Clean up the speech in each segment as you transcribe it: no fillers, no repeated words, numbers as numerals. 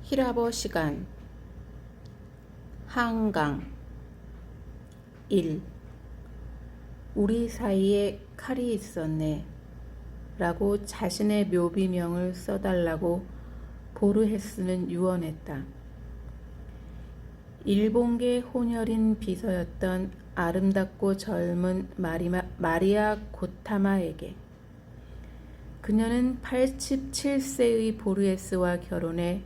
히라버 시간 한강 1. 우리 사이에 칼이 있었네 라고 자신의 묘비명을 써달라고 보르헤스는 유언했다. 일본계 혼혈인 비서였던 아름답고 젊은 마리아 고타마에게 그녀는 87세의 보르헤스와 결혼해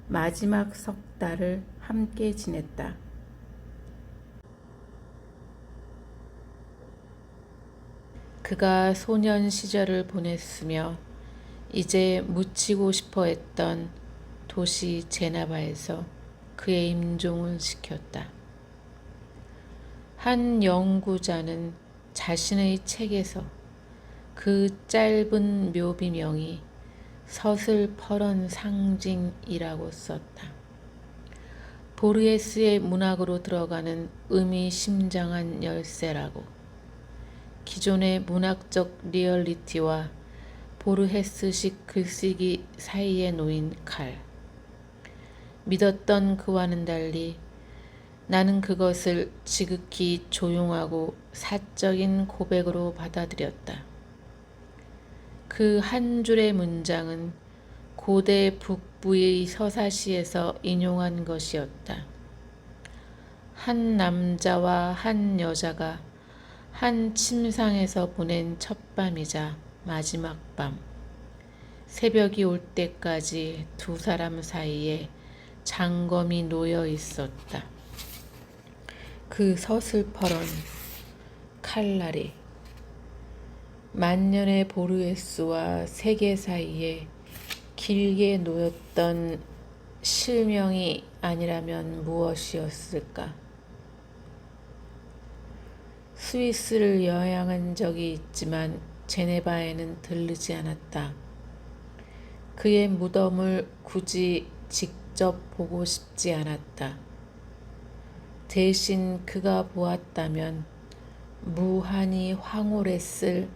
마지막 석 달을 함께 지냈다. 그가 소년 시절을 보냈으며 이제 묻히고 싶어 했던 도시 제나바에서 그의 임종을 시켰다. 한 연구자는 자신의 책에서 그 짧은 묘비명이 서슬퍼런 상징이라고 썼다. 보르헤스의 문학으로 들어가는 의미심장한 열쇠라고. 기존의 문학적 리얼리티와 보르헤스식 글쓰기 사이에 놓인 칼. 믿었던 그와는 달리 나는 그것을 지극히 조용하고 사적인 고백으로 받아들였다. 그 한 줄의 문장은 고대 북부의 서사시에서 인용한 것이었다. 한 남자와 한 여자가 한 침상에서 보낸 첫밤이자 마지막 밤. 새벽이 올 때까지 두 사람 사이에 장검이 놓여 있었다. 그 서슬퍼런 칼날이 만년의 보르헤스와 세계 사이에 길게 놓였던 실명이 아니라면 무엇이었을까? 스위스를 여행한 적이 있지만 제네바에는 들르지 않았다. 그의 무덤을 굳이 직접 보고 싶지 않았다. 대신 그가 보았다면 무한히 황홀했을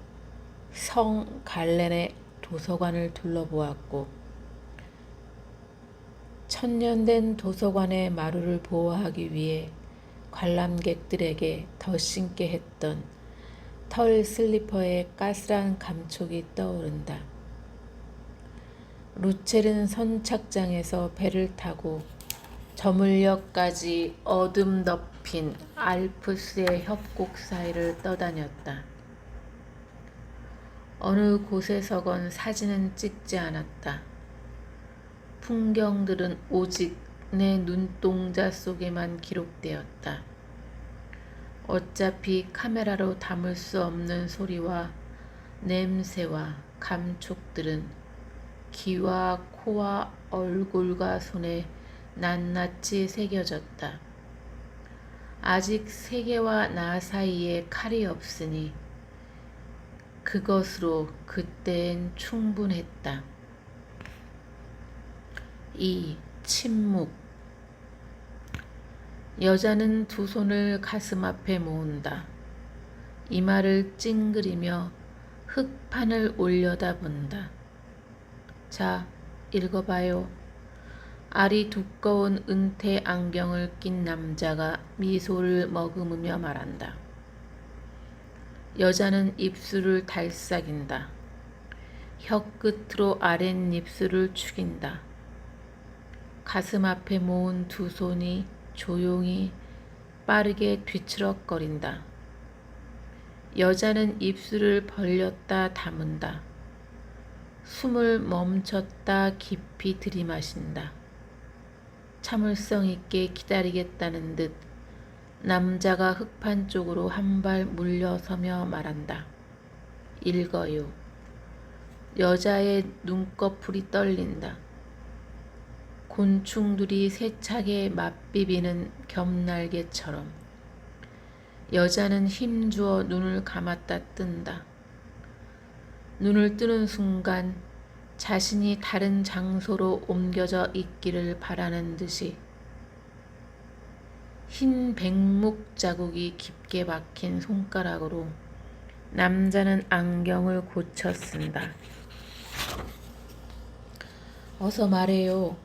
성 갈렌의 도서관을 둘러보았고 천년된 도서관의 마루를 보호하기 위해 관람객들에게 더 신게 했던 털 슬리퍼의 까슬한 감촉이 떠오른다. 루첼은 선착장에서 배를 타고 저물역까지 어둠 덮인 알프스의 협곡 사이를 떠다녔다. 어느 곳에서건 사진은 찍지 않았다. 풍경들은 오직 내 눈동자 속에만 기록되었다. 어차피 카메라로 담을 수 없는 소리와 냄새와 감촉들은 귀와 코와 얼굴과 손에 낱낱이 새겨졌다. 아직 세계와 나 사이에 칼이 없으니 그것으로 그때엔 충분했다. 이 침묵. 여자는 두 손을 가슴 앞에 모은다. 이마를 찡그리며 흙판을 올려다본다. 자, 읽어봐요. 알이 두꺼운 은퇴 안경을 낀 남자가 미소를 머금으며 말한다. 여자는 입술을 달싹인다. 혀끝으로 아랫입술을 축인다. 가슴 앞에 모은 두 손이 조용히 빠르게 뒤치럭거린다. 여자는 입술을 벌렸다 다문다. 숨을 멈췄다 깊이 들이마신다. 참을성 있게 기다리겠다는 듯 남자가 흙판 쪽으로 한 발 물러서며 말한다. 읽어요. 여자의 눈꺼풀이 떨린다. 곤충들이 세차게 맛비비는 겹날개처럼 여자는 힘주어 눈을 감았다 뜬다. 눈을 뜨는 순간 자신이 다른 장소로 옮겨져 있기를 바라는 듯이 흰 백묵 자국이 깊게 박힌 손가락으로 남자는 안경을 고쳐 쓴다. 어서 말해요.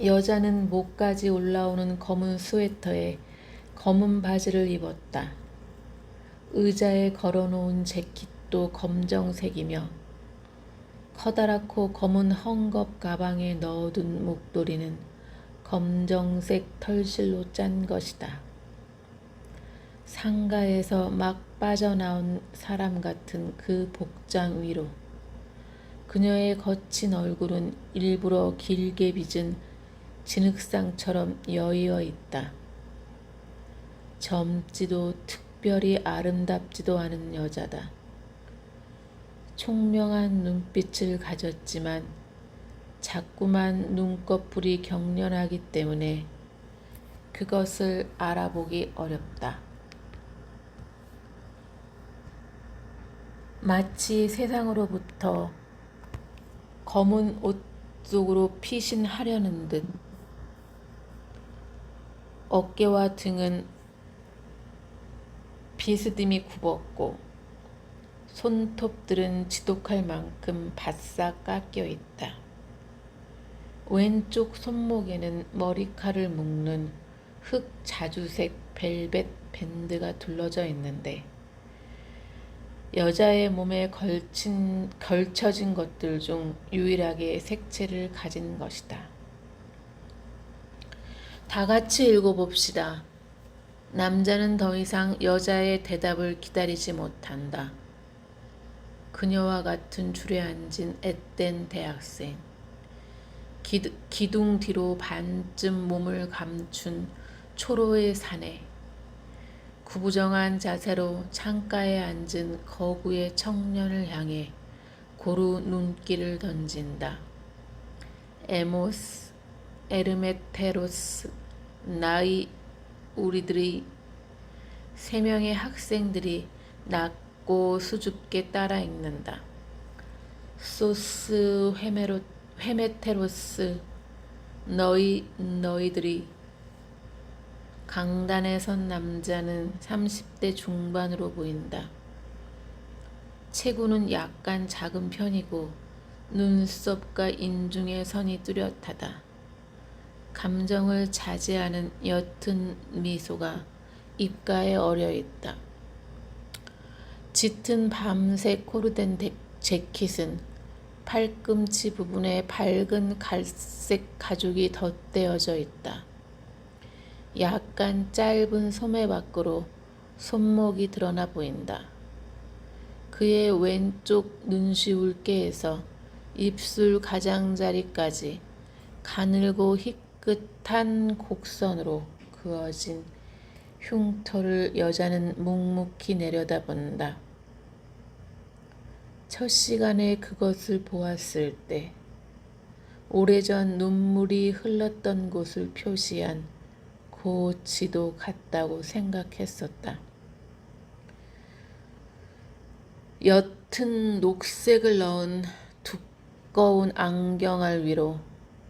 여자는 목까지 올라오는 검은 스웨터에 검은 바지를 입었다. 의자에 걸어놓은 재킷도 검정색이며 커다랗고 검은 헝겊 가방에 넣어둔 목도리는 검정색 털실로 짠 것이다. 상가에서 막 빠져나온 사람 같은 그 복장 위로 그녀의 거친 얼굴은 일부러 길게 빚은 진흙상처럼 여의어 있다. 젊지도 특별히 아름답지도 않은 여자다. 총명한 눈빛을 가졌지만 자꾸만 눈꺼풀이 경련하기 때문에 그것을 알아보기 어렵다. 마치 세상으로부터 검은 옷 속으로 피신하려는 듯 어깨와 등은 비스듬히 굽었고 손톱들은 지독할 만큼 바싹 깎여 있다. 왼쪽 손목에는 머리카락을 묶는 흑 자주색 벨벳 밴드가 둘러져 있는데 여자의 몸에 걸쳐진 것들 중 유일하게 색채를 가진 것이다. 다 같이 읽어봅시다. 남자는 더 이상 여자의 대답을 기다리지 못한다. 그녀와 같은 줄에 앉은 앳된 대학생. 기둥 뒤로 반쯤 몸을 감춘 초로의 사내. 구부정한 자세로 창가에 앉은 거구의 청년을 향해 고루 눈길을 던진다. 에모스, 에르메테로스, 나이 우리들이 세 명의 학생들이 낮고 수줍게 따라 읽는다. 소스 헤메테로스, 너희들이. 강단에 선 남자는 30대 중반으로 보인다. 체구는 약간 작은 편이고 눈썹과 인중의 선이 뚜렷하다. 감정을 자제하는 옅은 미소가 입가에 어려있다. 짙은 밤색 코르덴 재킷은 팔꿈치 부분에 밝은 갈색 가죽이 덧대어져 있다. 약간 짧은 소매 밖으로 손목이 드러나 보인다. 그의 왼쪽 눈시울께에서 입술 가장자리까지 가늘고 희끗한 곡선으로 그어진 흉터를 여자는 묵묵히 내려다본다. 첫 시간에 그것을 보았을 때 오래전 눈물이 흘렀던 곳을 표시한 고치도 같다고 생각했었다. 옅은 녹색을 넣은 두꺼운 안경알 위로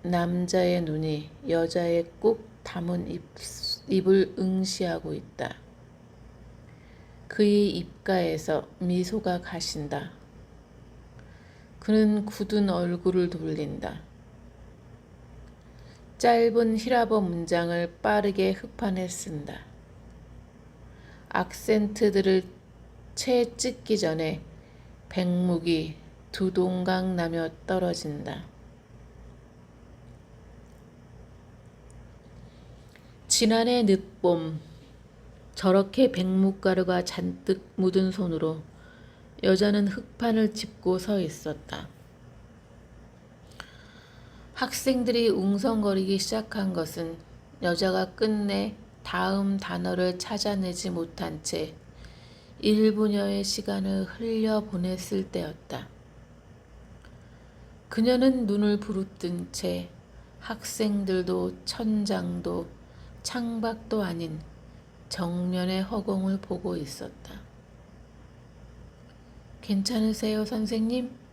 남자의 눈이 여자의 꾹 담은 입을 응시하고 있다. 그의 입가에서 미소가 가신다. 그는 굳은 얼굴을 돌린다. 짧은 히라버 문장을 빠르게 흡판해 쓴다. 악센트들을 채 찢기 전에 백묵이 두 동강 나며 떨어진다. 지난해 늦봄 저렇게 백묵가루가 잔뜩 묻은 손으로 여자는 흙판을 짚고 서 있었다. 학생들이 웅성거리기 시작한 것은 여자가 끝내 다음 단어를 찾아내지 못한 채 1분여의 시간을 흘려보냈을 때였다. 그녀는 눈을 부릅뜬 채 학생들도 천장도 창밖도 아닌 정면의 허공을 보고 있었다. 괜찮으세요, 선생님?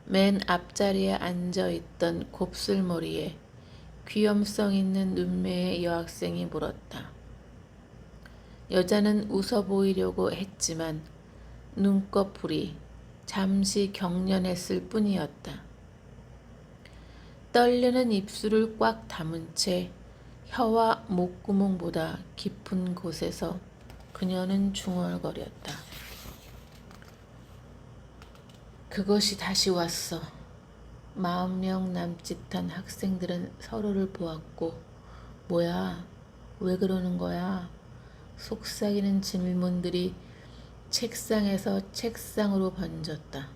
맨 앞자리에 앉아있던 곱슬머리에 귀염성 있는 눈매의 여학생이 물었다. 여자는 웃어 보이려고 했지만 눈꺼풀이 잠시 경련했을 뿐이었다. 떨리는 입술을 꽉 다문 채 혀와 목구멍보다 깊은 곳에서 그녀는 중얼거렸다. 그것이 다시 왔어. 40명 남짓한 학생들은 서로를 보았고, 뭐야? 왜 그러는 거야? 속삭이는 질문들이 책상에서 책상으로 번졌다.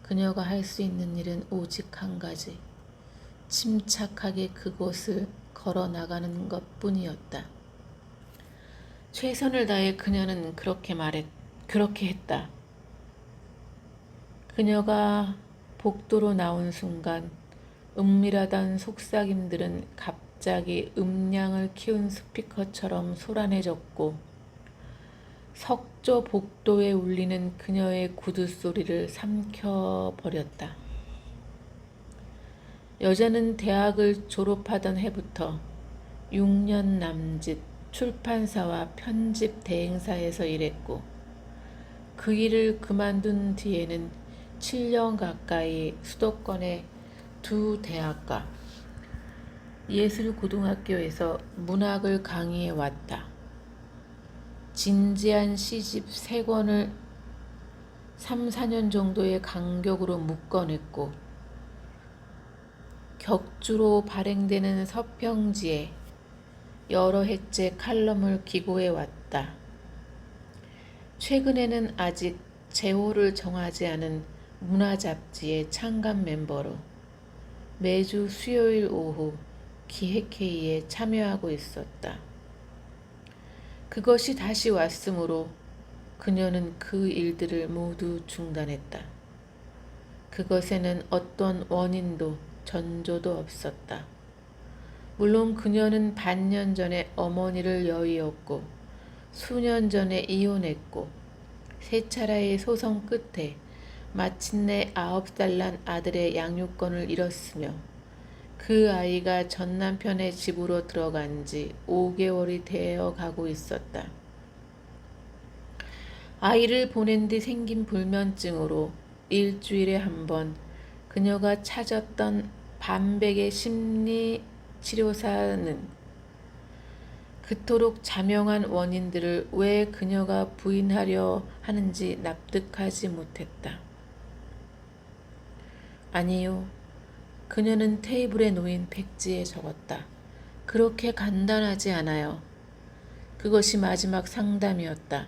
그녀가 할 수 있는 일은 오직 한 가지. 침착하게 그곳을 걸어 나가는 것뿐이었다. 최선을 다해 그녀는 그렇게 했다. 그녀가 복도로 나온 순간 은밀하던 속삭임들은 갑자기 음량을 키운 스피커처럼 소란해졌고 석조 복도에 울리는 그녀의 구두 소리를 삼켜버렸다. 여자는 대학을 졸업하던 해부터 6년 남짓 출판사와 편집 대행사에서 일했고 그 일을 그만둔 뒤에는 7년 가까이 수도권의 두 대학과 예술고등학교에서 문학을 강의해 왔다. 진지한 시집 3권을 3, 4년 정도의 간격으로 묶어냈고 격주로 발행되는 서평지에 여러 해째 칼럼을 기고해 왔다. 최근에는 아직 제호를 정하지 않은 문화잡지의 창간 멤버로 매주 수요일 오후 기획회의에 참여하고 있었다. 그것이 다시 왔으므로 그녀는 그 일들을 모두 중단했다. 그것에는 어떤 원인도 전조도 없었다. 물론 그녀는 반년 전에 어머니를 여의었고 수년 전에 이혼했고 3차례의 소송 끝에 마침내 9살 난 아들의 양육권을 잃었으며 그 아이가 전 남편의 집으로 들어간 지 5개월이 되어 가고 있었다. 아이를 보낸 뒤 생긴 불면증으로 일주일에 한 번 그녀가 찾았던 반백의 심리치료사는 그토록 자명한 원인들을 왜 그녀가 부인하려 하는지 납득하지 못했다. 아니요. 그녀는 테이블에 놓인 백지에 적었다. 그렇게 간단하지 않아요. 그것이 마지막 상담이었다.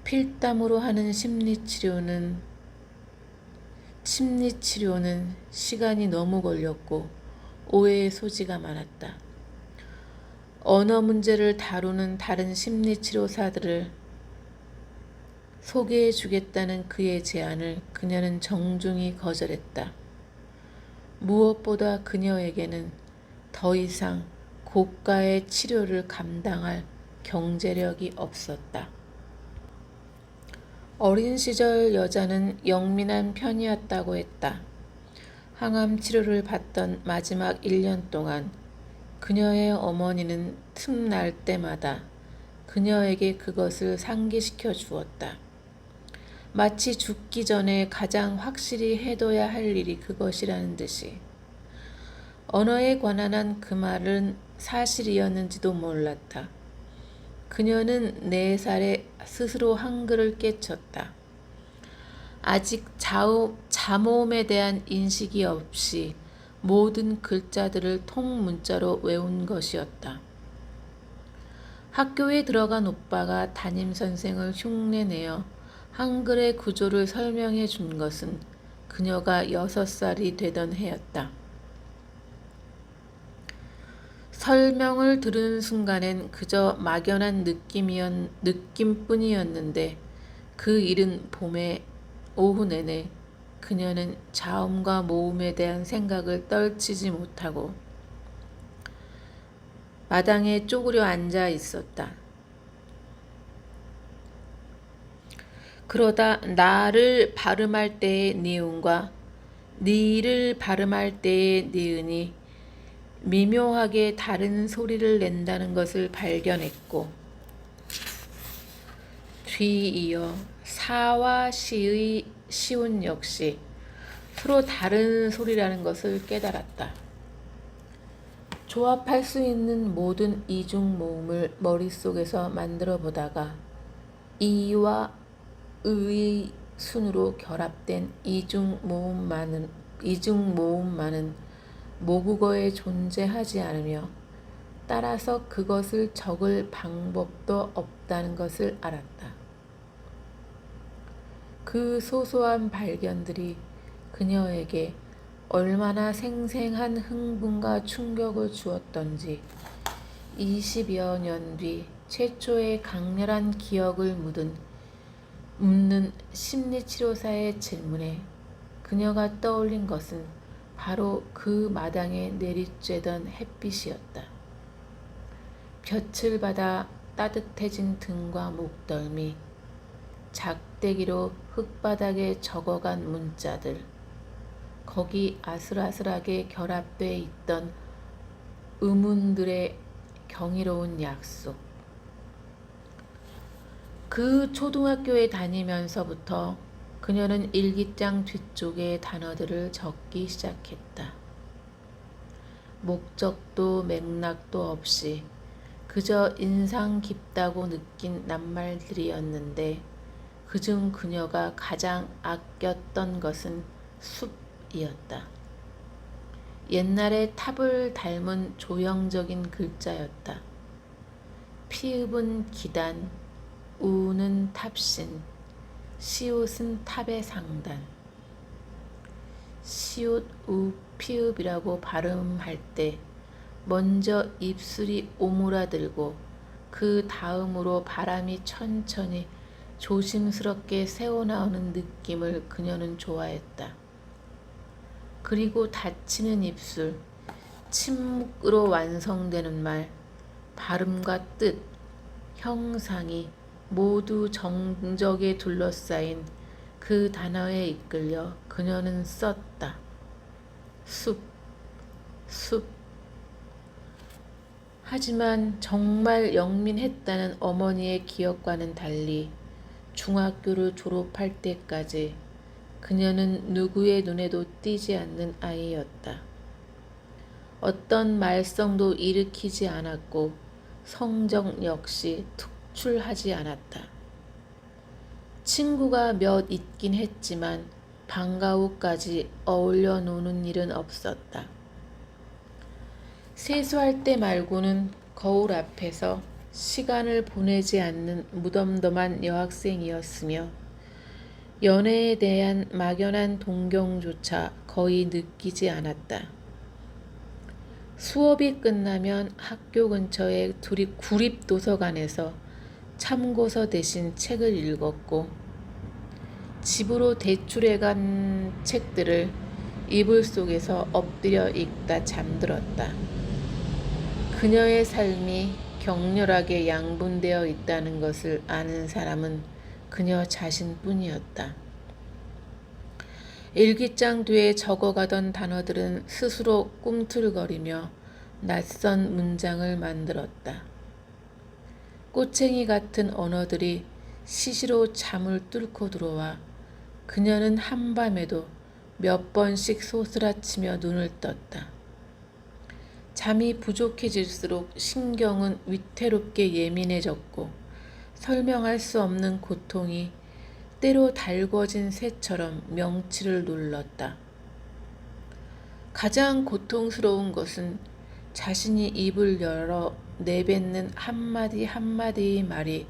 필담으로 하는 심리치료는 시간이 너무 걸렸고 오해의 소지가 많았다. 언어 문제를 다루는 다른 심리치료사들을 소개해 주겠다는 그의 제안을 그녀는 정중히 거절했다. 무엇보다 그녀에게는 더 이상 고가의 치료를 감당할 경제력이 없었다. 어린 시절 여자는 영민한 편이었다고 했다. 항암 치료를 받던 마지막 1년 동안 그녀의 어머니는 틈날 때마다 그녀에게 그것을 상기시켜 주었다. 마치 죽기 전에 가장 확실히 해둬야 할 일이 그것이라는 듯이. 언어에 관한 그 말은 사실이었는지도 몰랐다. 그녀는 4살에 스스로 한글을 깨쳤다. 아직 자모음에 대한 인식이 없이 모든 글자들을 통문자로 외운 것이었다. 학교에 들어간 오빠가 담임선생을 흉내내어 한글의 구조를 설명해 준 것은 그녀가 6살이 되던 해였다. 설명을 들은 순간엔 그저 막연한 느낌뿐이었는데 그 이른 봄의 오후 내내 그녀는 자음과 모음에 대한 생각을 떨치지 못하고 마당에 쪼그려 앉아 있었다. 그러다 나를 발음할 때의 니은과 니를 발음할 때의 니은이 미묘하게 다른 소리를 낸다는 것을 발견했고 뒤이어 사와 시의 시운 역시 서로 다른 소리라는 것을 깨달았다. 조합할 수 있는 모든 이중 모음을 머릿속에서 만들어 보다가 이와 의의 순으로 결합된 이중 모음만은 모국어에 존재하지 않으며 따라서 그것을 적을 방법도 없다는 것을 알았다. 그 소소한 발견들이 그녀에게 얼마나 생생한 흥분과 충격을 주었던지 20여 년 뒤 최초의 강렬한 기억을 묻는 심리치료사의 질문에 그녀가 떠올린 것은 바로 그 마당에 내리쬐던 햇빛이었다. 볕을 받아 따뜻해진 등과 목덜미, 작대기로 흙바닥에 적어간 문자들, 거기 아슬아슬하게 결합돼 있던 의문들의 경이로운 약속. 그 초등학교에 다니면서부터 그녀는 일기장 뒤쪽에 단어들을 적기 시작했다. 목적도 맥락도 없이 그저 인상 깊다고 느낀 낱말들이었는데 그중 그녀가 가장 아꼈던 것은 숲이었다. 옛날에 탑을 닮은 조형적인 글자였다. 피읍은 기단, 우는 탑신, 시옷은 탑의 상단. 시옷, 우, 피읍이라고 발음할 때 먼저 입술이 오므라들고 그 다음으로 바람이 천천히 조심스럽게 새어나오는 느낌을 그녀는 좋아했다. 그리고 닫히는 입술, 침묵으로 완성되는 말, 발음과 뜻, 형상이 모두 정적에 둘러싸인 그 단어에 이끌려 그녀는 썼다. 숲, 숲. 하지만 정말 영민했다는 어머니의 기억과는 달리 중학교를 졸업할 때까지 그녀는 누구의 눈에도 띄지 않는 아이였다. 어떤 말썽도 일으키지 않았고 성적 역시 특출하지 않았다. 친구가 몇 있긴 했지만 방과 후까지 어울려 노는 일은 없었다. 세수할 때 말고는 거울 앞에서 시간을 보내지 않는 무덤덤한 여학생이었으며 연애에 대한 막연한 동경조차 거의 느끼지 않았다. 수업이 끝나면 학교 근처의 구립도서관에서 참고서 대신 책을 읽었고 집으로 대출해간 책들을 이불 속에서 엎드려 읽다 잠들었다. 그녀의 삶이 격렬하게 양분되어 있다는 것을 아는 사람은 그녀 자신뿐이었다. 일기장 뒤에 적어가던 단어들은 스스로 꿈틀거리며 낯선 문장을 만들었다. 꼬챙이 같은 언어들이 시시로 잠을 뚫고 들어와 그녀는 한밤에도 몇 번씩 소스라치며 눈을 떴다. 잠이 부족해질수록 신경은 위태롭게 예민해졌고 설명할 수 없는 고통이 때로 달궈진 새처럼 명치를 눌렀다. 가장 고통스러운 것은 자신이 입을 열어 내뱉는 한마디 한마디의 말이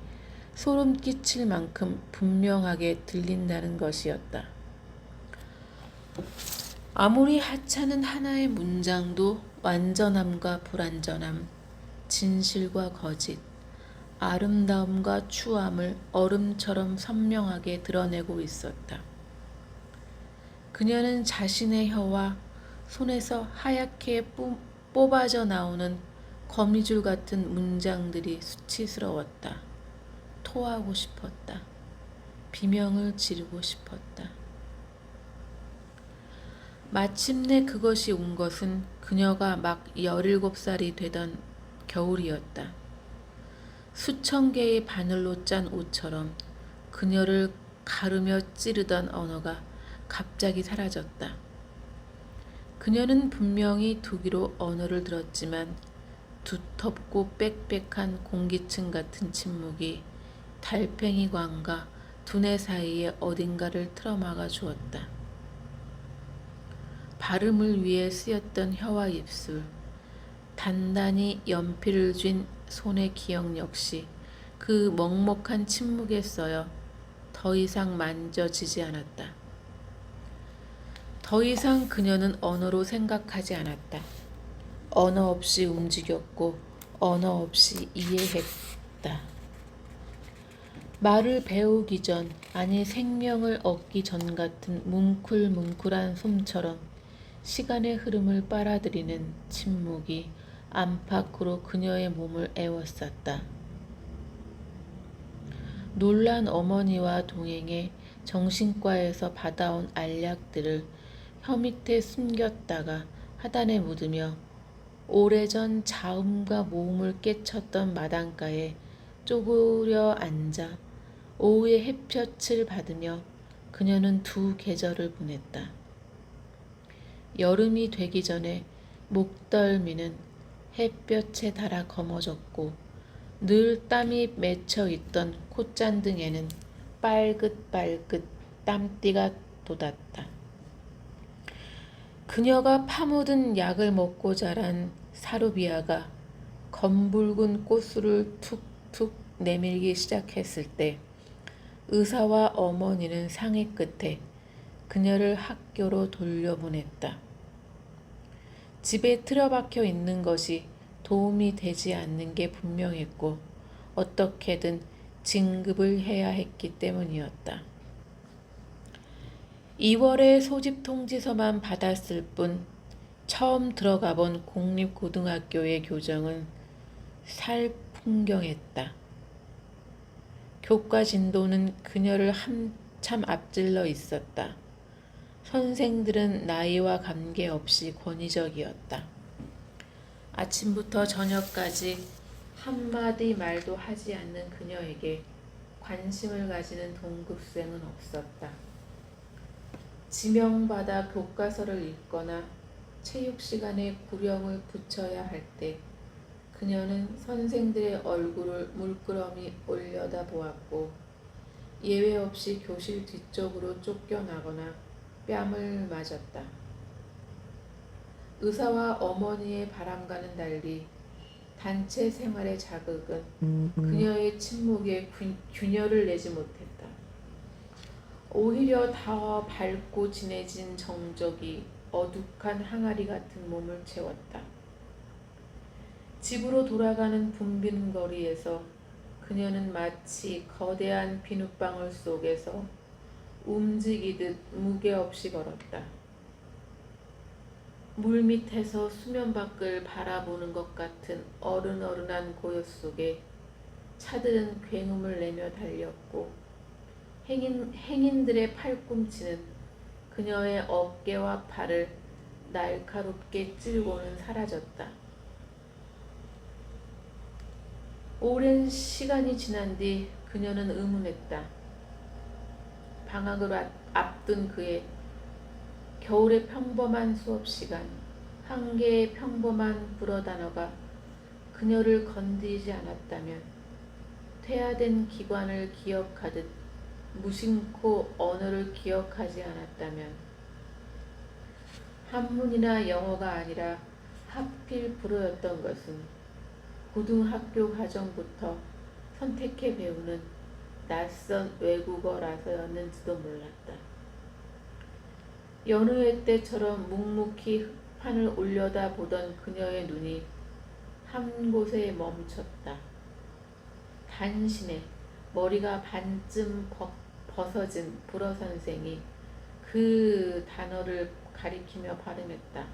소름 끼칠 만큼 분명하게 들린다는 것이었다. 아무리 하찮은 하나의 문장도 완전함과 불완전함, 진실과 거짓, 아름다움과 추함을 얼음처럼 선명하게 드러내고 있었다. 그녀는 자신의 혀와 손에서 하얗게 뽑아져 나오는 거미줄 같은 문장들이 수치스러웠다. 토하고 싶었다. 비명을 지르고 싶었다. 마침내 그것이 온 것은 그녀가 막 17살이 되던 겨울이었다. 수천 개의 바늘로 짠 옷처럼 그녀를 가르며 찌르던 언어가 갑자기 사라졌다. 그녀는 분명히 두기로 언어를 들었지만 두텁고 빽빽한 공기층 같은 침묵이 달팽이관과 두뇌 사이에 어딘가를 틀어막아 주었다. 발음을 위해 쓰였던 혀와 입술, 단단히 연필을 쥔 손의 기억 역시 그 먹먹한 침묵에 써여 더 이상 만져지지 않았다. 더 이상 그녀는 언어로 생각하지 않았다. 언어 없이 움직였고 언어 없이 이해했다. 말을 배우기 전, 아니 생명을 얻기 전 같은 뭉클뭉클한 솜처럼 시간의 흐름을 빨아들이는 침묵이 안팎으로 그녀의 몸을 에워쌌다. 놀란 어머니와 동행해 정신과에서 받아온 알약들을 혀 밑에 숨겼다가 하단에 묻으며 오래전 자음과 모음을 깨쳤던 마당가에 쪼그려 앉아 오후의 햇볕을 받으며 그녀는 두 계절을 보냈다. 여름이 되기 전에 목덜미는 햇볕에 닳아 검어졌고 늘 땀이 맺혀 있던 콧잔등에는 빨긋빨긋 땀띠가 돋았다. 그녀가 파묻은 약을 먹고 자란 사루비아가 검붉은 꽃술을 툭툭 내밀기 시작했을 때 의사와 어머니는 상의 끝에 그녀를 학교로 돌려보냈다. 집에 틀어박혀 있는 것이 도움이 되지 않는 게 분명했고 어떻게든 진급을 해야 했기 때문이었다. 2월에 소집 통지서만 받았을 뿐 처음 들어가 본 공립고등학교의 교정은 살풍경했다. 교과 진도는 그녀를 한참 앞질러 있었다. 선생들은 나이와 관계없이 권위적이었다. 아침부터 저녁까지 한마디 말도 하지 않는 그녀에게 관심을 가지는 동급생은 없었다. 지명받아 교과서를 읽거나 체육 시간에 구령을 붙여야 할 때 그녀는 선생들의 얼굴을 물끄러미 올려다 보았고 예외 없이 교실 뒤쪽으로 쫓겨나거나 뺨을 맞았다. 의사와 어머니의 바람과는 달리 단체 생활의 자극은 그녀의 침묵에 균열을 내지 못했다. 오히려 더 밝고 진해진 정적이 어둑한 항아리 같은 몸을 채웠다. 집으로 돌아가는 붐비는 거리에서 그녀는 마치 거대한 비눗방울 속에서 움직이듯 무게 없이 걸었다. 물밑에서 수면 밖을 바라보는 것 같은 어른어른한 고요 속에 차들은 굉음을 내며 달렸고 행인들의 팔꿈치는 그녀의 어깨와 팔을 날카롭게 찌르고는 사라졌다. 오랜 시간이 지난 뒤 그녀는 의문했다. 방학을 앞둔 그의 겨울의 평범한 수업 시간, 한 개의 평범한 불어 단어가 그녀를 건드리지 않았다면, 퇴화된 기관을 기억하듯 무심코 언어를 기억하지 않았다면, 한문이나 영어가 아니라 하필 불어였던 것은 고등학교 과정부터 선택해 배우는 낯선 외국어라서였는지도 몰랐다. 여느 해 때처럼 묵묵히 흙판을 올려다 보던 그녀의 눈이 한 곳에 멈췄다. 단신에 머리가 반쯤 벗어진 불어 선생이 그 단어를 가리키며 발음했다.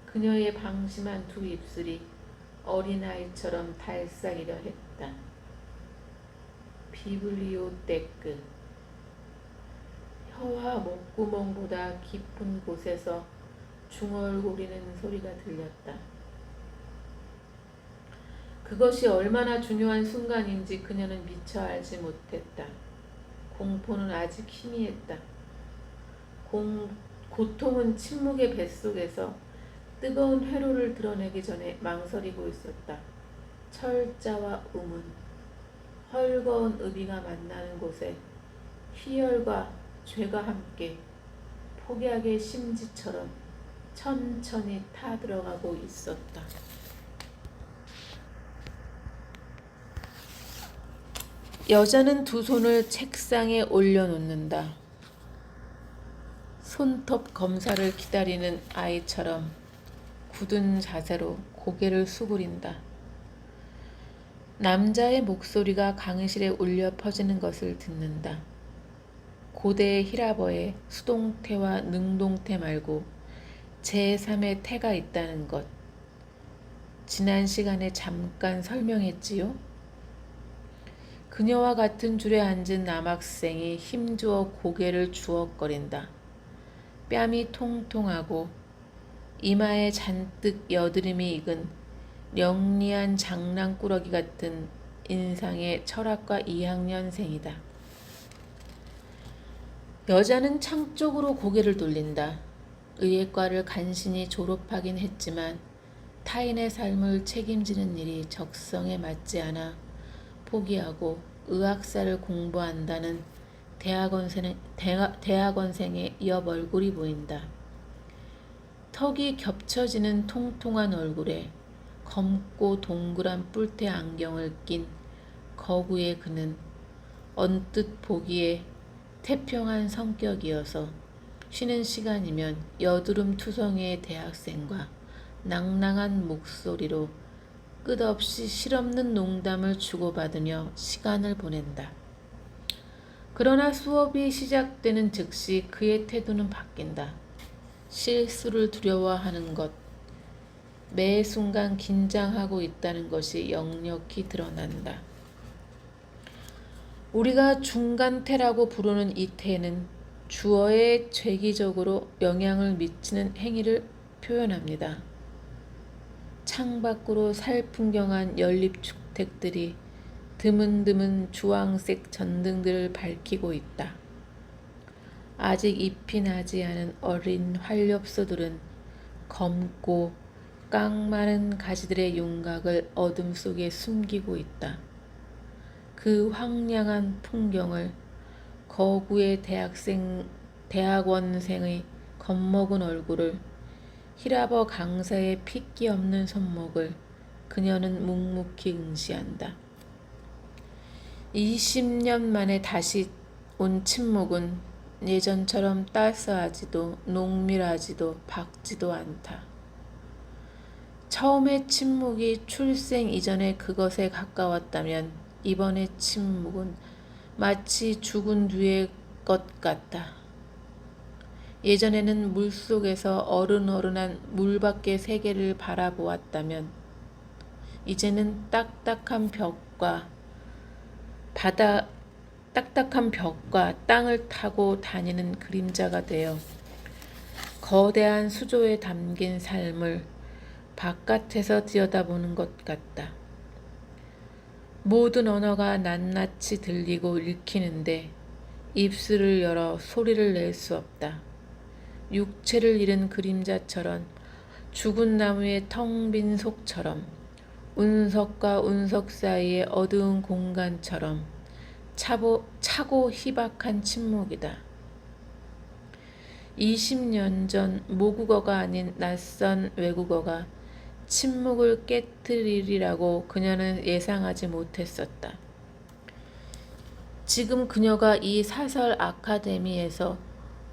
그녀의 방심한 두 입술이 어린아이처럼 달싹이려 했다. 비블리오테크. 혀와 목구멍보다 깊은 곳에서 중얼거리는 소리가 들렸다. 그것이 얼마나 중요한 순간인지 그녀는 미처 알지 못했다. 공포는 아직 희미했다. 고통은 침묵의 뱃속에서 뜨거운 회로를 드러내기 전에 망설이고 있었다. 철자와 음은 헐거운 의비가 만나는 곳에 희열과 죄가 함께 폭약의 심지처럼 천천히 타들어가고 있었다. 여자는 두 손을 책상에 올려놓는다. 손톱 검사를 기다리는 아이처럼 굳은 자세로 고개를 수그린다. 남자의 목소리가 강의실에 울려 퍼지는 것을 듣는다. 고대 히라버에 수동태와 능동태 말고 제3의 태가 있다는 것. 지난 시간에 잠깐 설명했지요? 그녀와 같은 줄에 앉은 남학생이 힘주어 고개를 주걱거린다. 뺨이 통통하고 이마에 잔뜩 여드름이 익은 영리한 장난꾸러기 같은 인상의 철학과 2학년생이다. 여자는 창 쪽으로 고개를 돌린다. 의예과를 간신히 졸업하긴 했지만 타인의 삶을 책임지는 일이 적성에 맞지 않아 포기하고 의학사를 공부한다는 대학원생의 옆 얼굴이 보인다. 턱이 겹쳐지는 통통한 얼굴에 검고 동그란 뿔테 안경을 낀 거구의 그는 언뜻 보기에 태평한 성격이어서 쉬는 시간이면 여드름 투성이의 대학생과 낭낭한 목소리로 끝없이 실없는 농담을 주고받으며 시간을 보낸다. 그러나 수업이 시작되는 즉시 그의 태도는 바뀐다. 실수를 두려워하는 것, 매 순간 긴장하고 있다는 것이 역력히 드러난다. 우리가 중간태라고 부르는 이 태는 주어에 죄기적으로 영향을 미치는 행위를 표현합니다. 창밖으로 살풍경한 연립주택들이 드문드문 주황색 전등들을 밝히고 있다. 아직 잎이 나지 않은 어린 활엽소들은 검고 깡마른 가지들의 윤곽을 어둠 속에 숨기고 있다. 그 황량한 풍경을 거구의 대학원생의 겁먹은 얼굴을 히라버 강사의 핏기 없는 손목을 그녀는 묵묵히 응시한다. 20년 만에 다시 온 침묵은 예전처럼 따스하지도 농밀하지도 밝지도 않다. 처음의 침묵이 출생 이전의 그것에 가까웠다면 이번의 침묵은 마치 죽은 뒤의 것 같다. 예전에는 물속에서 어른어른한 물밖의 세계를 바라보았다면 이제는 딱딱한 벽과 땅을 타고 다니는 그림자가 되어 거대한 수조에 담긴 삶을 바깥에서 들여다보는 것 같다. 모든 언어가 낱낱이 들리고 읽히는데 입술을 열어 소리를 낼 수 없다. 육체를 잃은 그림자처럼 죽은 나무의 텅 빈 속처럼 운석과 운석 사이의 어두운 공간처럼 차고 희박한 침묵이다. 20년 전 모국어가 아닌 낯선 외국어가 침묵을 깨뜨리리라고 그녀는 예상하지 못했었다. 지금 그녀가 이 사설 아카데미에서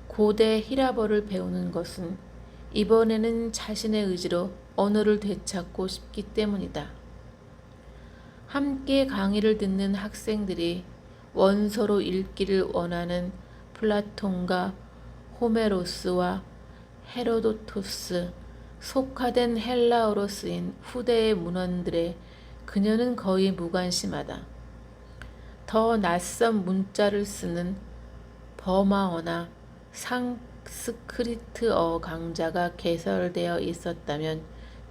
고대 히라버를 배우는 것은 이번에는 자신의 의지로 언어를 되찾고 싶기 때문이다. 함께 강의를 듣는 학생들이 원서로 읽기를 원하는 플라톤과 호메로스와 헤로도토스, 속화된 헬라어로 쓰인 후대의 문헌들에 그녀는 거의 무관심하다. 더 낯선 문자를 쓰는 버마어나 상스크리트어 강좌가 개설되어 있었다면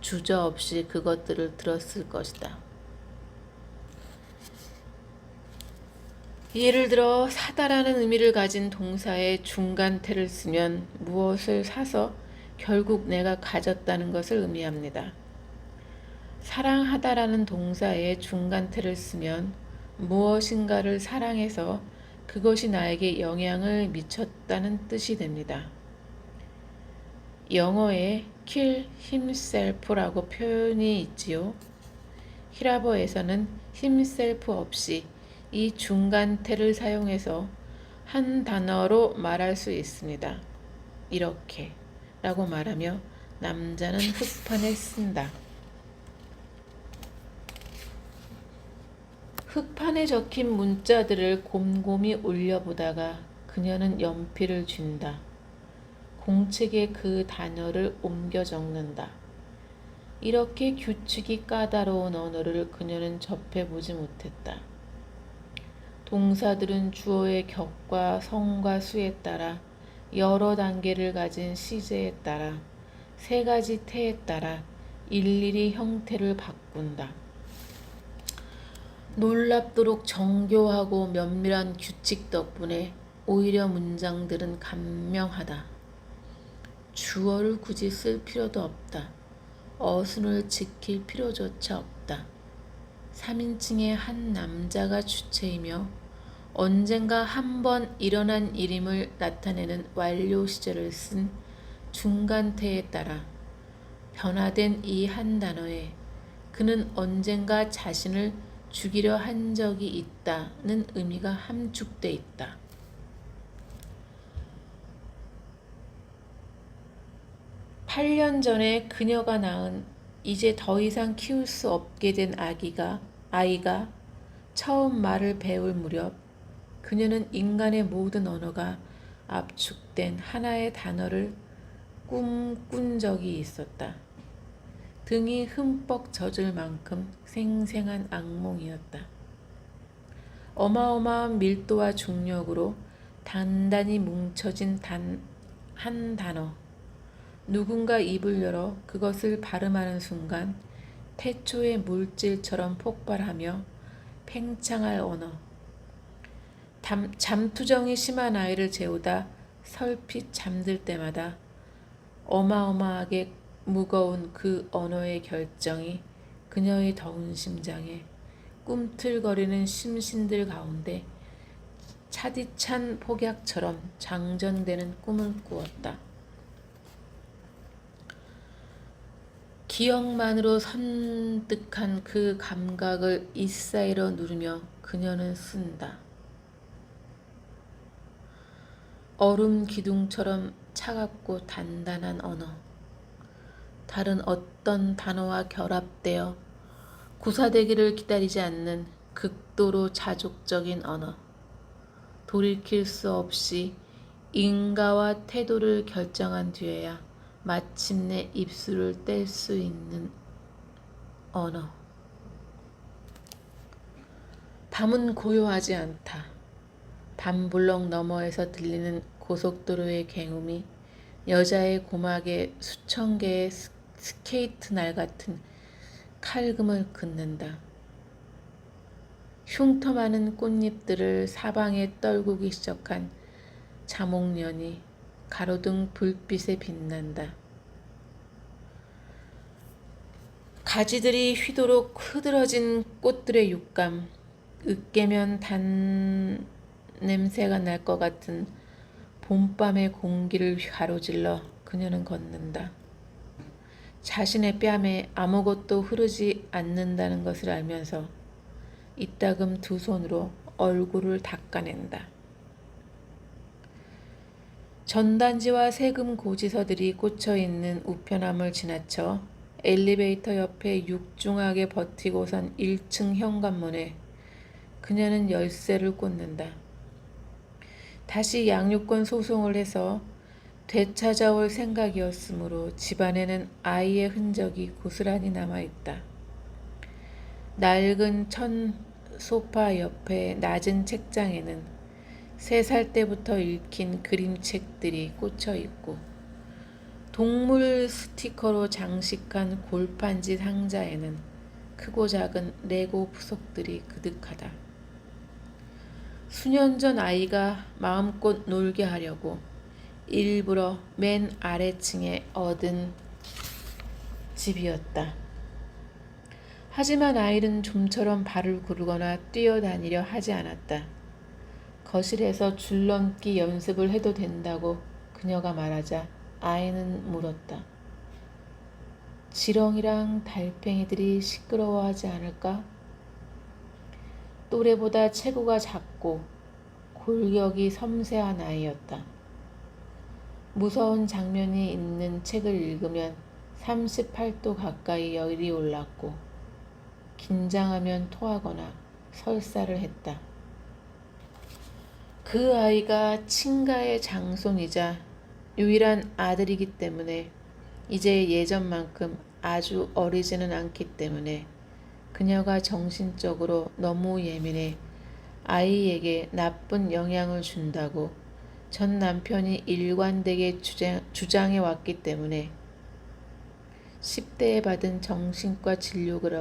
주저없이 그것들을 들었을 것이다. 예를 들어 사다라는 의미를 가진 동사의 중간태를 쓰면 무엇을 사서 결국 내가 가졌다는 것을 의미합니다. 사랑하다라는 동사의 중간태를 쓰면 무엇인가를 사랑해서 그것이 나에게 영향을 미쳤다는 뜻이 됩니다. 영어에 kill himself라고 표현이 있지요. 히라버에서는 himself 없이 이 중간태를 사용해서 한 단어로 말할 수 있습니다. 이렇게 라고 말하며 남자는 흑판에 쓴다. 흑판에 적힌 문자들을 곰곰이 올려보다가 그녀는 연필을 쥔다. 공책에 그 단어를 옮겨 적는다. 이렇게 규칙이 까다로운 언어를 그녀는 접해보지 못했다. 동사들은 주어의 격과 성과 수에 따라 여러 단계를 가진 시제에 따라 세 가지 태에 따라 일일이 형태를 바꾼다. 놀랍도록 정교하고 면밀한 규칙 덕분에 오히려 문장들은 간명하다. 주어를 굳이 쓸 필요도 없다. 어순을 지킬 필요조차 없다. 3인칭의 한 남자가 주체이며 언젠가 한 번 일어난 일임을 나타내는 완료 시제를 쓴 중간태에 따라 변화된 이 한 단어에 그는 언젠가 자신을 죽이려 한 적이 있다는 의미가 함축돼 있다. (8년) 전에 그녀가 낳은 이제 더 이상 키울 수 없게 된 아이가 처음 말을 배울 무렵 그녀는 인간의 모든 언어가 압축된 하나의 단어를 꿈꾼 적이 있었다. 등이 흠뻑 젖을 만큼 생생한 악몽이었다. 어마어마한 밀도와 중력으로 단단히 뭉쳐진 한 단어. 누군가 입을 열어 그것을 발음하는 순간 태초의 물질처럼 폭발하며 팽창할 언어. 잠투정이 심한 아이를 재우다 설핏 잠들 때마다 어마어마하게 무거운 그 언어의 결정이 그녀의 더운 심장에 꿈틀거리는 심신들 가운데 차디찬 폭약처럼 장전되는 꿈을 꾸었다. 기억만으로 선득한 그 감각을 이사이로 누르며 그녀는 쓴다. 얼음 기둥처럼 차갑고 단단한 언어. 다른 어떤 단어와 결합되어 구사되기를 기다리지 않는 극도로 자족적인 언어. 돌이킬 수 없이 인가와 태도를 결정한 뒤에야 마침내 입술을 뗄 수 있는 언어. 밤은 고요하지 않다. 밤블럭 너머에서 들리는 고속도로의 갱음이 여자의 고막에 수천 개의 스케이트 날 같은 칼금을 긋는다. 흉터 많은 꽃잎들을 사방에 떨구기 시작한 자목련이 가로등 불빛에 빛난다. 가지들이 휘도록 흐드러진 꽃들의 육감, 으깨면 단 냄새가 날 것 같은 봄밤의 공기를 가로질러 그녀는 걷는다. 자신의 뺨에 아무것도 흐르지 않는다는 것을 알면서 이따금 두 손으로 얼굴을 닦아낸다. 전단지와 세금 고지서들이 꽂혀있는 우편함을 지나쳐 엘리베이터 옆에 육중하게 버티고 선 1층 현관문에 그녀는 열쇠를 꽂는다. 다시 양육권 소송을 해서 되찾아올 생각이었으므로 집안에는 아이의 흔적이 고스란히 남아있다. 낡은 천 소파 옆에 낮은 책장에는 3살 때부터 읽힌 그림책들이 꽂혀있고 동물 스티커로 장식한 골판지 상자에는 크고 작은 레고 부속들이 그득하다. 수년 전 아이가 마음껏 놀게 하려고 일부러 맨 아래층에 얻은 집이었다. 하지만 아이는 좀처럼 발을 구르거나 뛰어다니려 하지 않았다. 거실에서 줄넘기 연습을 해도 된다고 그녀가 말하자 아이는 물었다. 지렁이랑 달팽이들이 시끄러워하지 않을까? 또래보다 체구가 작고 골격이 섬세한 아이였다. 무서운 장면이 있는 책을 읽으면 38도 가까이 열이 올랐고 긴장하면 토하거나 설사를 했다. 그 아이가 친가의 장손이자 유일한 아들이기 때문에 이제 예전만큼 아주 어리지는 않기 때문에 그녀가 정신적으로 너무 예민해 아이에게 나쁜 영향을 준다고 전 남편이 일관되게 주장해 왔기 때문에 10대에 받은 정신과 진료를